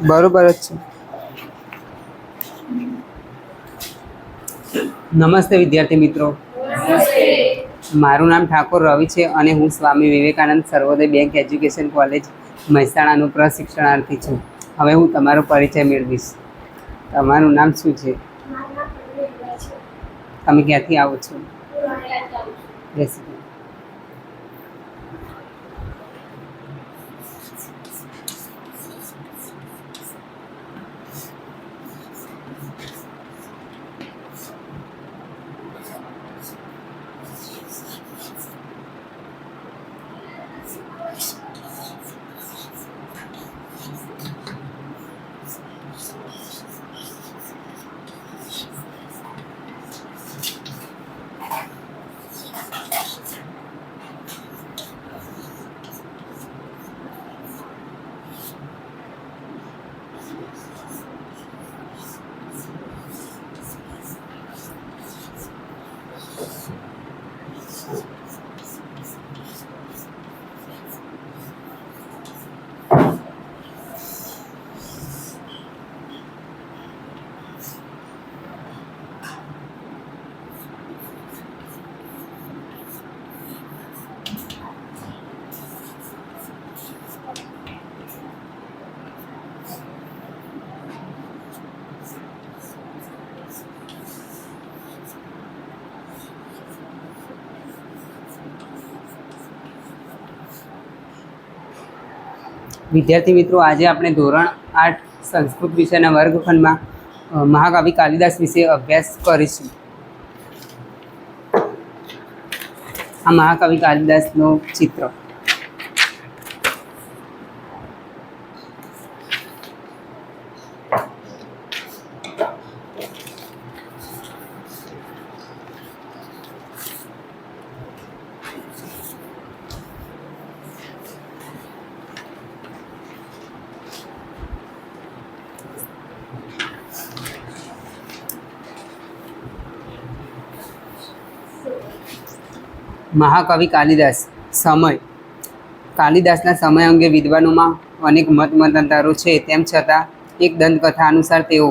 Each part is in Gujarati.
બરોબર જ છે. નમસ્તે વિદ્યાર્થી મિત્રો. મારું નામ ઠાકોર રવિ છે અને હું સ્વામી વિવેકાનંદ સર્વોદય બેંક એજ્યુકેશન કોલેજ મહેસાણાનું પ્રશિક્ષણાર્થી છું. હવે હું તમારો પરિચય મેળવીશ. તમારું નામ શું છે? તમે ક્યાંથી આવો છો? બેસી જાઓ. વિદ્યાર્થી મિત્રો, આજે આપણે ધોરણ 8 સંસ્કૃત વિષયના વર્ગખંડમાં મહાકવિ કાલિદાસ વિશે અભ્યાસ કરીશું. આ મહાકવિ કાલિદાસનો ચિત્ર. મહાકવિ કાલિદાસ. સમય. કાલિદાસના સમય અંગે વિદ્વાનોમાં અનેક મતમતાંતરો છે. તેમ છતાં એક દંતકથા અનુસાર તેઓ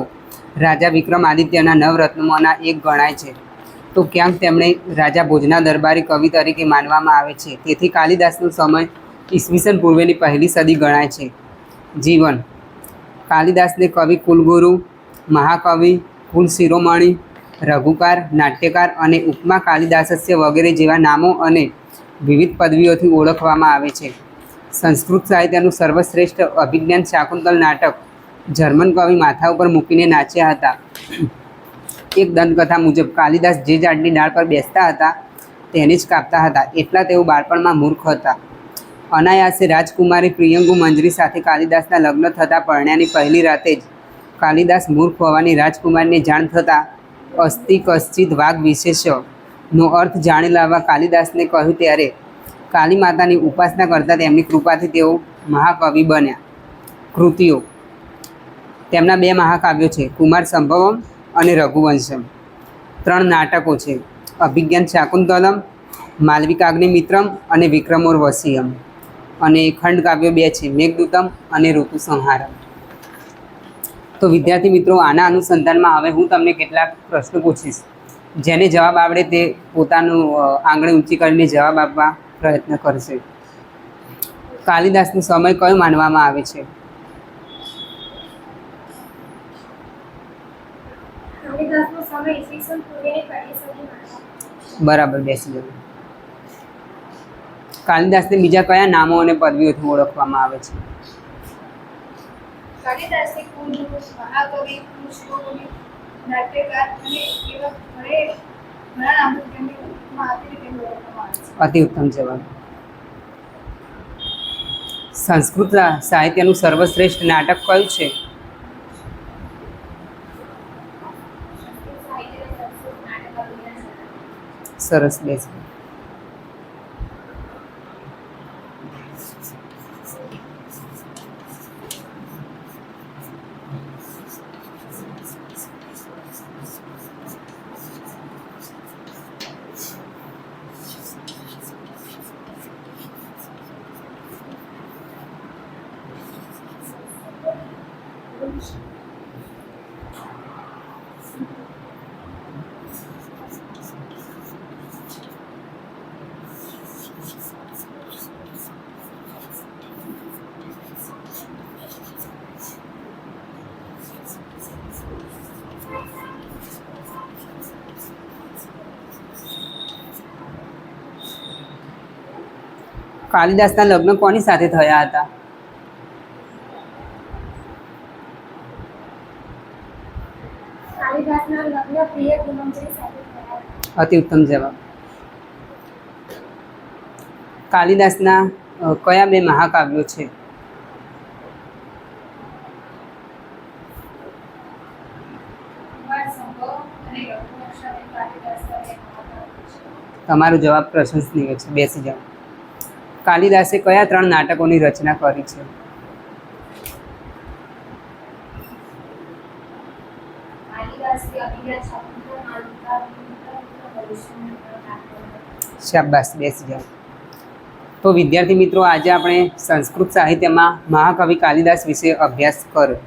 રાજા વિક્રમાદિત્યના નવરત્નોમાંના એક ગણાય છે. તો ક્યાંક તેમણે રાજા ભોજના દરબારી કવિ તરીકે માનવામાં આવે છે. તેથી કાલિદાસનો સમય ઈસવીસન પૂર્વેની પહેલી સદી ગણાય છે. જીવન. કાલિદાસને કવિ કુલગુરુ, મહાકવિ, કુલ શિરોમણી, રઘુકાર, નાટ્યકાર અને ઉપમા કાલિદાસસ્ય વગેરે જેવા નામો અને વિવિધ પદવીઓથી ઓળખવામાં આવે છે. સંસ્કૃત સાહિત્યનું સર્વશ્રેષ્ઠ અભિજ્ઞાન શાકુંતલ નાટક જર્મન કવિ માથા ઉપર મૂકીને નાચ્યા હતા. એક દંતકથા મુજબ કાલિદાસ જે ઝાડની ડાળ પર બેસતા હતા તેને જ કાપતા હતા, એટલા તેઓ બાળપણમાં મૂર્ખ હતા. અનાયાસે રાજકુમારી પ્રિયંગુ મંજરી સાથે કાલિદાસના લગ્ન થતાં પરણ્યાની પહેલી રાતે જ કાલિદાસ મૂર્ખ હોવાની રાજકુમારીને જાણ થતાં અસ્તિ કશ્ચિદ વાગ વિશેષનો અર્થ જાણી લાવવા કાલિદાસને કહ્યું, ત્યારે કાલી માતાની ઉપાસના કરતા તેમની કૃપાથી તેઓ મહાકવિ બન્યા. કૃતિઓ. તેમના 2 મહાકાવ્યો છે, કુમાર સંભવમ અને રઘુવંશમ. 3 નાટકો છે, અભિજ્ઞાન શાકુંતલમ, માલવિકાગ્નિમિત્રમ અને વિક્રમોર્વશીયમ. અને ખંડકાવ્યો 2 છે, મેઘદૂતમ અને ઋતુસંહારમ. તો વિદ્યાર્થી મિત્રો, આના અનુસંધાનમાં હવે હું તમને કેટલાક પ્રશ્નો પૂછીશ. જેને જવાબ આવડે તે પોતાનું આંગળી ઊંચી કરીને જવાબ આપવા પ્રયત્ન કરશે. કાલિદાસનો સમય કયો માનવામાં આવે છે? બરાબર, બેસી જાઓ. કાલિદાસને બીજા કયા નામો અને પદવીઓથી ઓળખવામાં આવે છે? કાલિદાસને કુલગુરુ, મહાકવિ, પુષ્પકવિ, નાટ્યકાર અને એવા ઘણા નામોથી તેમને ઓળખવામાં આવે છે. અતિ ઉત્તમ જવાબ. સંસ્કૃત સાહિત્યનું સર્વશ્રેષ્ઠ નાટક કયું છે? સરસ, બેસી. કાલિદાસના લગ્ન કોની સાથે થયા હતા? કાલિદાસના લગ્ન પ્રિય પૂનમજી સાથે થયા હતા. અતિ ઉત્તમ જવાબ. કાલિદાસના કયા બે મહાકાવ્યો છે? કુમારસંભવ અને રઘુવંશ એ કાલિદાસના બે મહાકાવ્યો છે. તમારો જવાબ પ્રશંસનીય છે. બેસી જાઓ. કાલિદાસે કયા 3 નાટકોની રચના કરી છે? કાલિદાસે અભિયા શાકુંતલ માલવિકા ભવિષ્યના નાટકો. શાબાશ, બેસી જાઓ. તો વિદ્યાર્થી મિત્રો, આજે આપણે સંસ્કૃત સાહિત્યમાં મહાકવિ કાલિદાસ વિશે અભ્યાસ કર્યો.